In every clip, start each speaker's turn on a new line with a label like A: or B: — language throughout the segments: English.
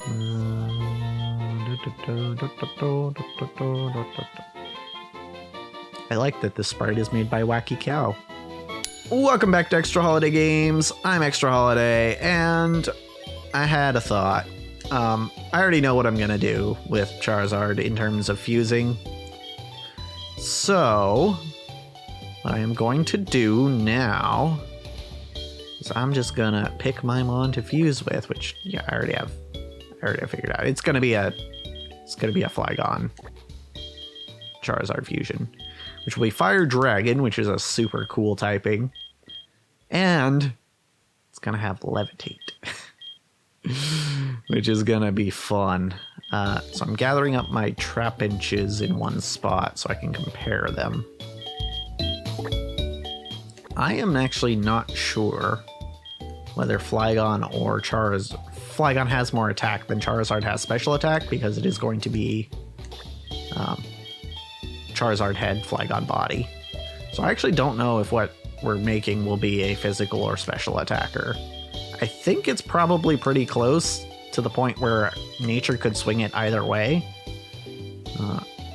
A: I like that this sprite is made by Wacky Cow. Welcome back to Extra Holiday Games. I'm Extra Holiday, and I had a thought. I already know what I'm gonna do with Charizard in terms of fusing. So, what I am going to do now is I'm just gonna pick my Mon to fuse with, which yeah, I already have figured out. It's gonna be a Flygon Charizard fusion, which will be Fire Dragon, which is a super cool typing, and it's gonna have Levitate, which is gonna be fun. So I'm gathering up my Trapinches in one spot so I can compare them. I am actually not sure whether Flygon or Flygon has more attack than Charizard has special attack, because it is going to be Charizard head, Flygon body. So I actually don't know if what we're making will be a physical or special attacker. I think it's probably pretty close to the point where nature could swing it either way.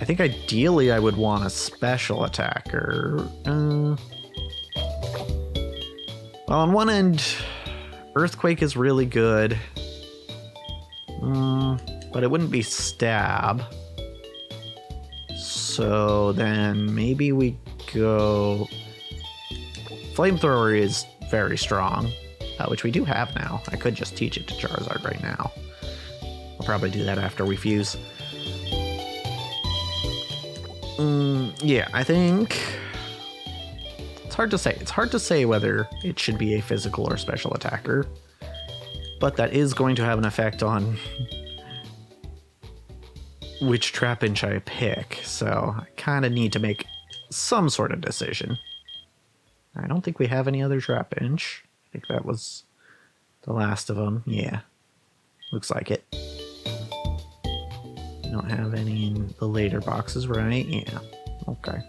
A: I think ideally I would want a special attacker. Well, on one end, Earthquake is really good, but it wouldn't be stab. So then maybe we go... Flamethrower is very strong, which we do have now. I could just teach it to Charizard right now. I'll probably do that after we fuse. Yeah, I think... It's hard to say. It's hard to say whether it should be a physical or special attacker, but that is going to have an effect on which Trapinch I pick, so I kind of need to make some sort of decision. I don't think we have any other Trapinch. I think that was the last of them. Yeah, looks like it. We don't have any in the later boxes, right? Yeah, okay.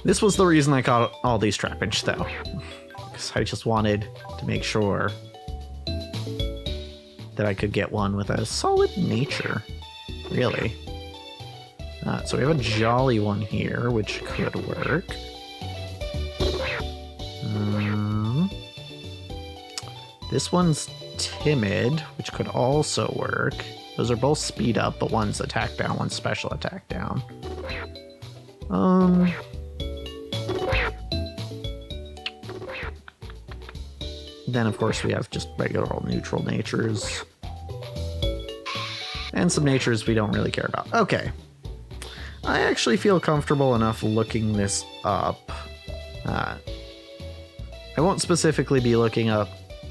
A: This was the reason I caught all these Trapinch, though, because I just wanted to make sure that I could get one with a solid nature, really. So we have a Jolly one here, which could work. This one's Timid, which could also work. Those are both speed up, but one's attack down, one's special attack down. Then, of course, we have just regular old neutral natures. And some natures we don't really care about. Okay. I actually feel comfortable enough looking this up. I won't specifically be looking up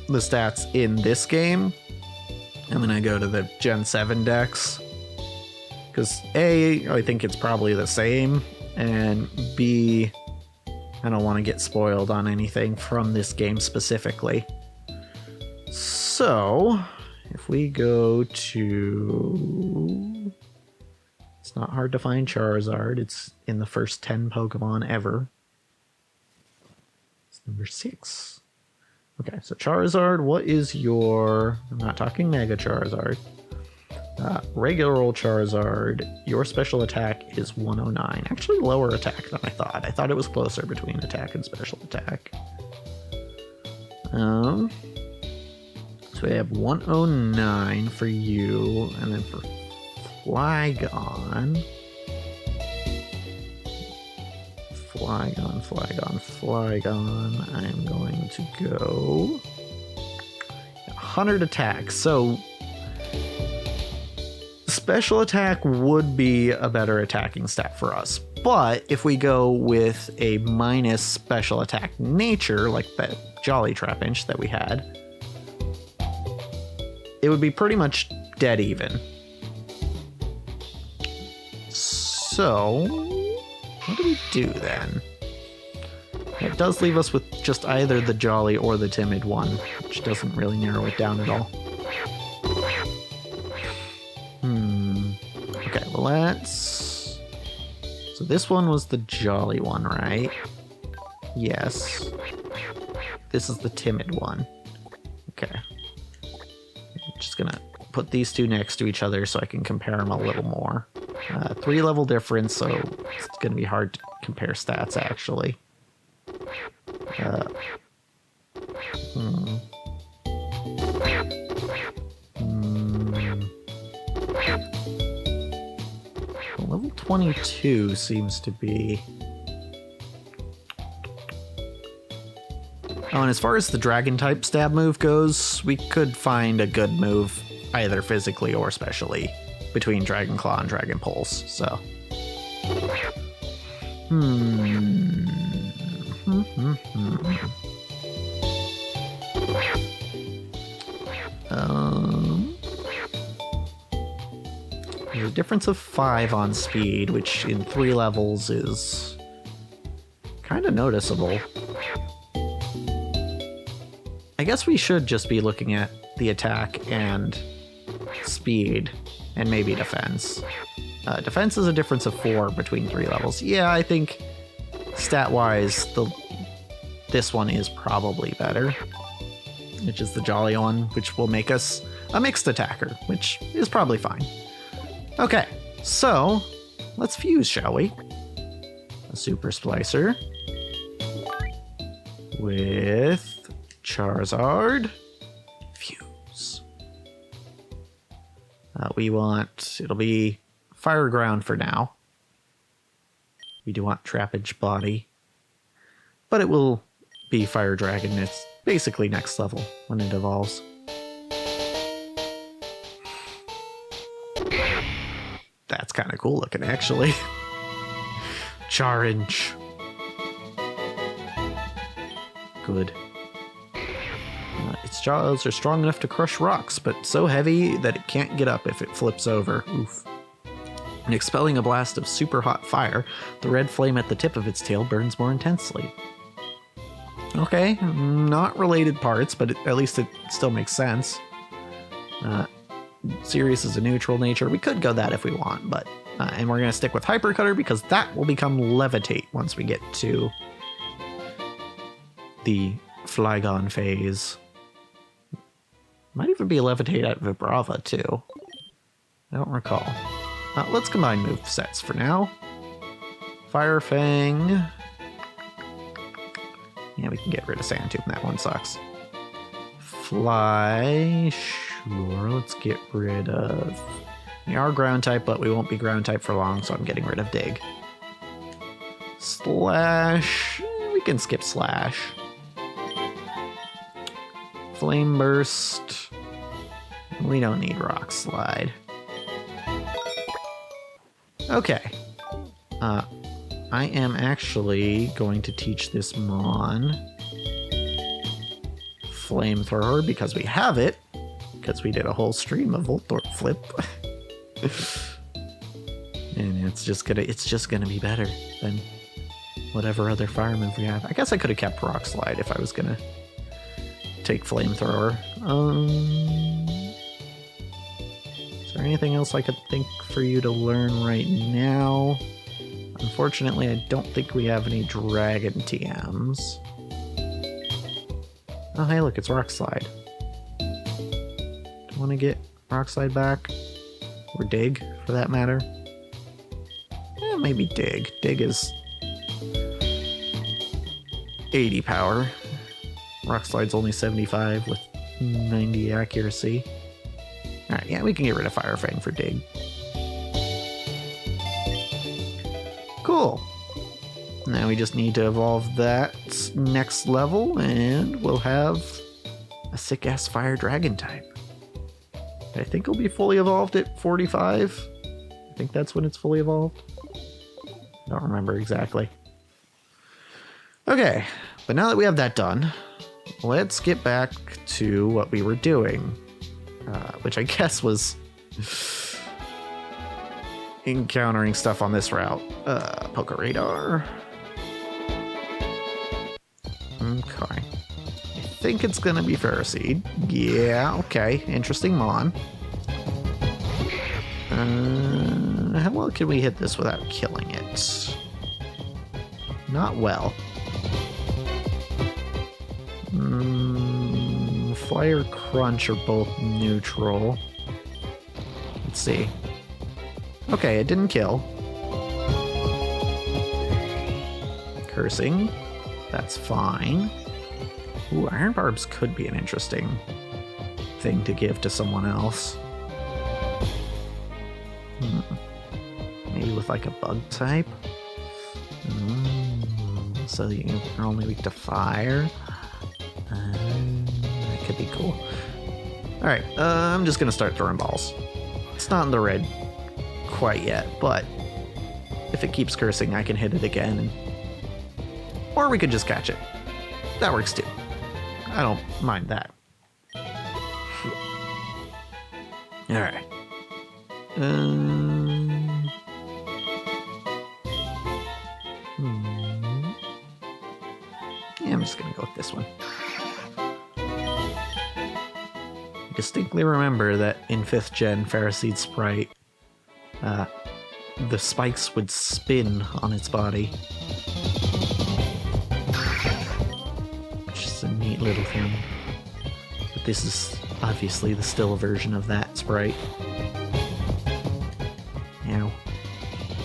A: the stats in this game. I'm going to go to the Gen 7 decks. Because A, I think it's probably the same. And B, I don't want to get spoiled on anything from this game specifically. So, if we go to... It's not hard to find Charizard. It's in the first 10 Pokemon ever. It's number 6. Okay, so Charizard, what is your... I'm not talking Mega Charizard. Regular old Charizard, your special attack is 109. Actually lower attack than I thought. I thought it was closer between attack and special attack. So we have 109 for you, and then for Flygon, I'm going to go 100 attack. So special attack would be a better attacking stat for us, but if we go with a minus special attack nature, like that Jolly Trapinch that we had, it would be pretty much dead even. So, what do we do then? It does leave us with just either the Jolly or the Timid one, which doesn't really narrow it down at all. Okay, well let's... So this one was the Jolly one, right? Yes. This is the Timid one. Okay. Just gonna put these two next to each other so I can compare them a little more. 3-level difference, so it's gonna be hard to compare stats actually. Level 22 seems to be... Oh, and as far as the dragon type stab move goes, we could find a good move either physically or specially between Dragon Claw and Dragon Pulse, so... There's a difference of 5 on speed, which in 3 levels is kind of noticeable. I guess we should just be looking at the attack and speed, and maybe defense. Defense is a difference of 4 between 3 levels. Yeah, I think stat-wise, this one is probably better, which is the Jolly one, which will make us a mixed attacker, which is probably fine. Okay, so let's fuse, shall we? A Super Splicer with Charizard. Fuse. We want, it'll be Fire Ground for now. We do want Trappage Body, but it will be Fire Dragon. It's basically next level when it evolves. That's kind of cool looking, actually. Charinge. Good. Its jaws are strong enough to crush rocks, but so heavy that it can't get up if it flips over. Oof. And expelling a blast of super hot fire, the red flame at the tip of its tail burns more intensely. Okay, not related parts, but at least it still makes sense. Sirius is a neutral nature. We could go that if we want, but... and we're going to stick with Hyper Cutter because that will become Levitate once we get to the Flygon phase. Might even be Levitate at Vibrava, too. I don't recall. Let's combine move sets for now. Fire Fang. Yeah, we can get rid of Sand Tomb. That one sucks. Fly. Sure, let's get rid of... We are ground type, but we won't be ground type for long, so I'm getting rid of Dig. Slash... We can skip Slash. Flame Burst. We don't need Rock Slide. Okay. I am actually going to teach this Mon Flamethrower because we have it. Because we did a whole stream of Voltorb Flip. And it's just gonna be better than whatever other fire move we have. I guess I could have kept Rock Slide if I was gonna take Flamethrower. Is there anything else I could think for you to learn right now? Unfortunately, I don't think we have any Dragon TMs. Oh, hey, look, it's Rock Slide. Do you want to get Rock Slide back? Or Dig, for that matter? Eh, maybe Dig. Dig is 80 power. Rock Slide's only 75 with 90 accuracy. Alright, yeah, we can get rid of Fire Fang for Dig. Cool. Now we just need to evolve that next level, and we'll have a sick-ass Fire Dragon type. I think it'll be fully evolved at 45. I think that's when it's fully evolved. Don't remember exactly. Okay, but now that we have that done, let's get back to what we were doing, which I guess was encountering stuff on this route. Poke Radar. Okay. I think it's gonna be Ferroseed. Yeah, okay. Interesting Mon. How well can we hit this without killing it? Not well. Fire, Crunch are both neutral. Let's see. Okay, it didn't kill. Cursing. That's fine. Ooh, Iron Barbs could be an interesting thing to give to someone else. Maybe with like a bug type. So you're only weak to fire. That could be cool. Alright, I'm just gonna start throwing balls. It's not in the red quite yet, but if it keeps cursing, I can hit it again. Or we could just catch it. That works too. I don't mind that. Alright. Yeah, I'm just gonna go with this one. I distinctly remember that in 5th gen Phariseed Sprite, the spikes would spin on its body. Which is a neat little thing. But this is obviously the still version of that sprite. Now,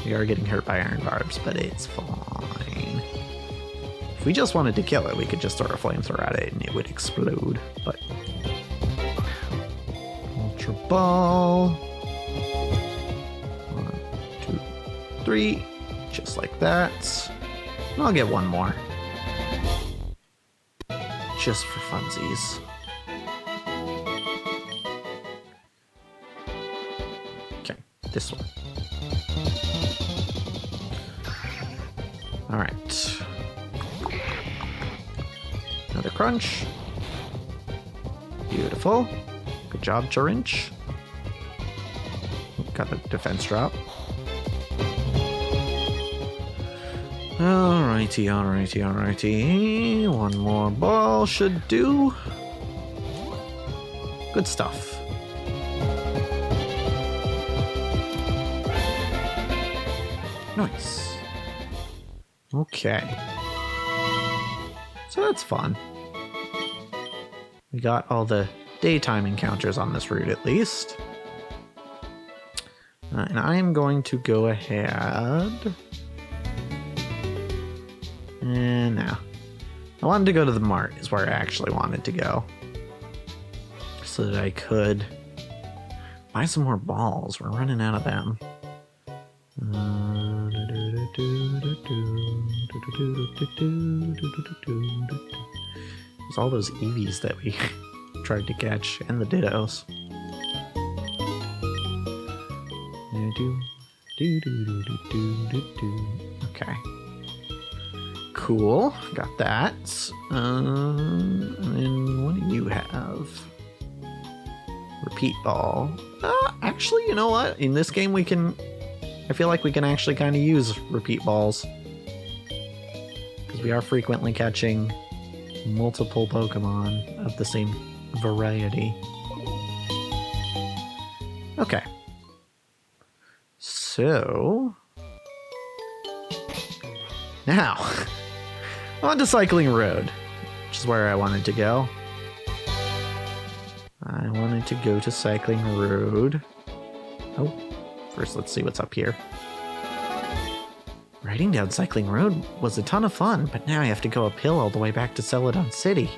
A: we are getting hurt by Iron Barbs, but it's fine. If we just wanted to kill it, we could just throw a flamethrower at it and it would explode, but... Ultra Ball. 1, 2, 3. Just like that. And I'll get one more. Just for funsies. Okay, this one. Alright. Another crunch. Beautiful. Good job, Turinch. Got the defense drop. Alrighty, alrighty, alrighty. One more ball should do. Good stuff. Nice. Okay. So that's fun. We got all the daytime encounters on this route at least. And I am going to go ahead. And now. I wanted to go to the mart is where I actually wanted to go. So that I could buy some more balls. We're running out of them. There's all those Eevees that we tried to catch, and the Dittos. Okay. Cool. Got that. And then what do you have? Repeat ball. Actually, you know what? In this game, I feel like we can actually kind of use repeat balls. Because we are frequently catching multiple Pokemon of the same variety. Okay. So... now, on to Cycling Road, which is where I wanted to go. I wanted to go to Cycling Road. Oh, first let's see what's up here. Riding down Cycling Road was a ton of fun, but now I have to go uphill all the way back to Celadon City.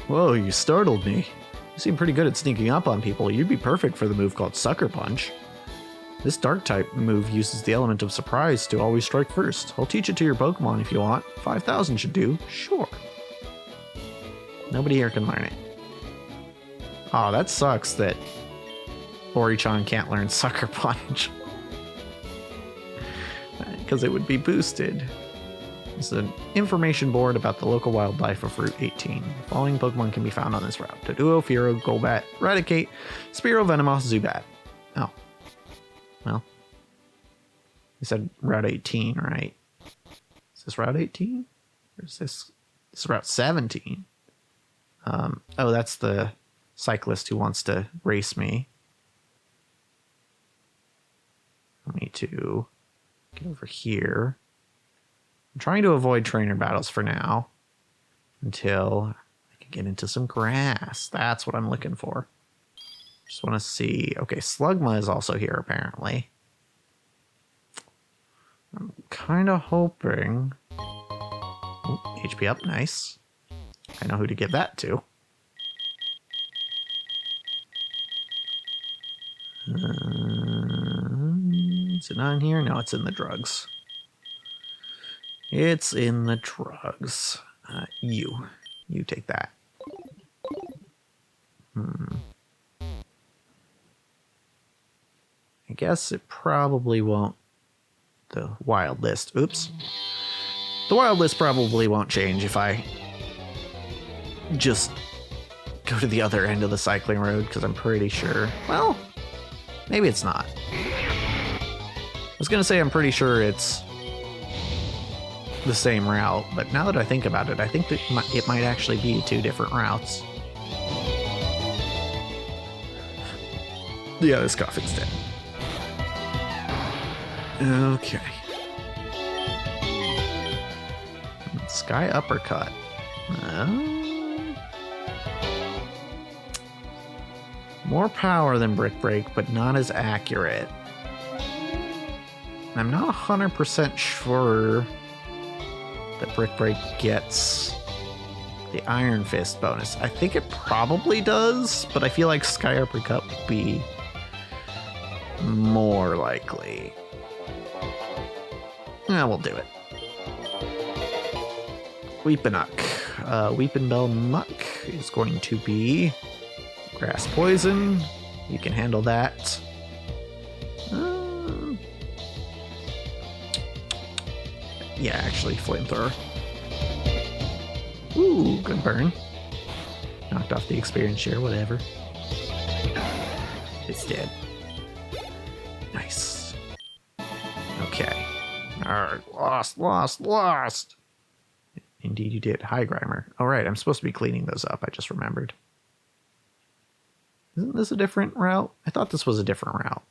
A: Whoa, you startled me. You seem pretty good at sneaking up on people. You'd be perfect for the move called Sucker Punch. This Dark-type move uses the element of surprise to always strike first. I'll teach it to your Pokemon if you want. 5,000 should do. Sure. Nobody here can learn it. Oh, that sucks that Orichan can't learn Sucker Punch. Because it would be boosted. It's an information board about the local wildlife of Route 18. The following Pokemon can be found on this route. Doduo, Fearow, Golbat, Raticate, Spearow, Venomoth, Zubat. Oh. Well. You said Route 18, right? Is this Route 18? Or is this Route 17? Oh, that's the cyclist who wants to race me. I need to get over here. I'm trying to avoid trainer battles for now. Until I can Get into some grass. That's what I'm looking for. Just want to see. Okay, Slugma is also here, apparently. I'm kind of hoping... Ooh, HP up, nice. I know who to give that to. Is it on here? No, it's in the drugs. It's in the drugs. You take that. I guess it probably won't. The wild list. Oops. The wild list probably won't change if I just go to the other end of the cycling road, because I'm pretty sure. Well, maybe it's not. I was going to say I'm pretty sure it's the same route, but now that I think about it, I think that it might actually be 2 different routes. Yeah, this coffin's dead. Okay. Sky uppercut. More power than Brick Break, but not as accurate. I'm not 100% sure that Brick Break gets the Iron Fist bonus. I think it probably does, but I feel like Sky Uppercut would be more likely. Yeah, we'll do it. Weepinuck. Weepinbell Muck is going to be Grass Poison. You can handle that. Yeah, actually, Flamethrower. Ooh, good burn. Knocked off the experience share, whatever. It's dead. Nice. Okay. Alright, lost! Indeed you did. Hi, Grimer. Alright, I'm supposed to be cleaning those up, I just remembered. Isn't this a different route? I thought this was a different route.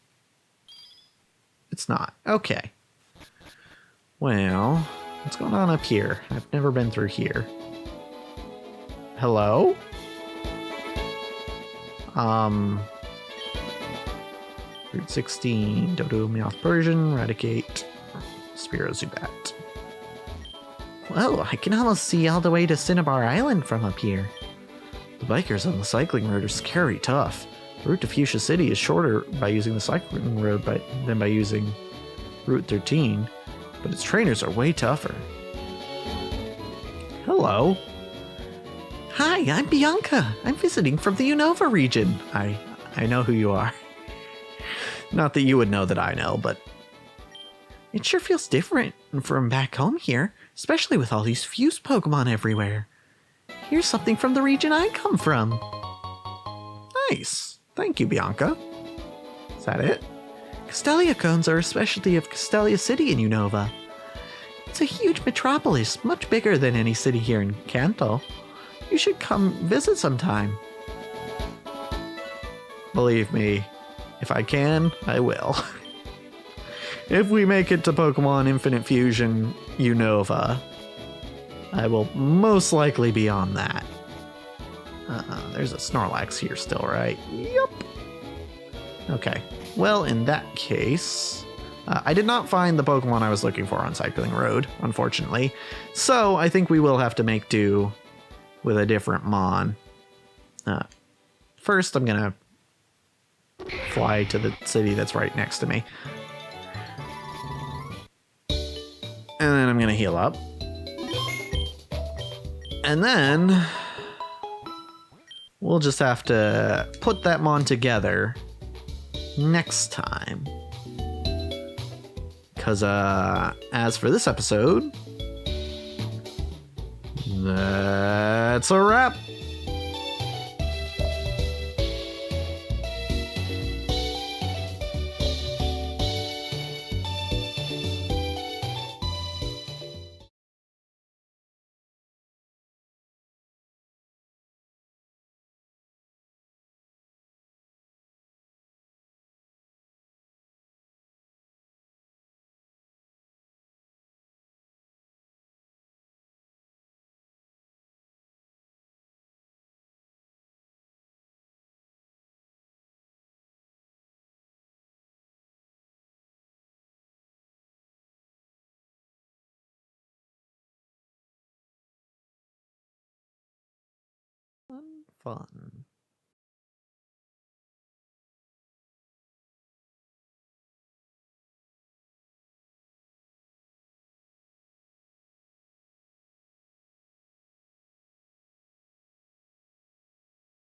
A: It's not. Okay. Well, what's going on up here? I've never been through here. Hello? Route 16, Dodo Meowth Persian, Eradicate, Spiro Zubat. Whoa, I can almost see all the way to Cinnabar Island from up here. The bikers on the cycling road are scary tough. The route to Fuchsia City is shorter by using the cycling road than by using Route 13, but its trainers are way tougher. Hello. Hi, I'm Bianca. I'm visiting from the Unova region. I know who you are. Not that you would know that I know, but it sure feels different from back home here, especially with all these fused Pokemon everywhere. Here's something from the region I come from. Nice. Thank you, Bianca. Is that it? Castelia cones are a specialty of Castelia City in Unova. It's a huge metropolis, much bigger than any city here in Kanto. You should come visit sometime. Believe me, if I can, I will. If we make it to Pokemon Infinite Fusion Unova, I will most likely be on that. There's a Snorlax here still, right? Yup. Okay. Well, in that case, I did not find the Pokemon I was looking for on Cycling Road, unfortunately. So I think we will have to make do with a different Mon. First, I'm going to fly to the city that's right next to me. And then I'm going to heal up. And then we'll just have to put that Mon together next time. Because as for this episode, that's a wrap. fun.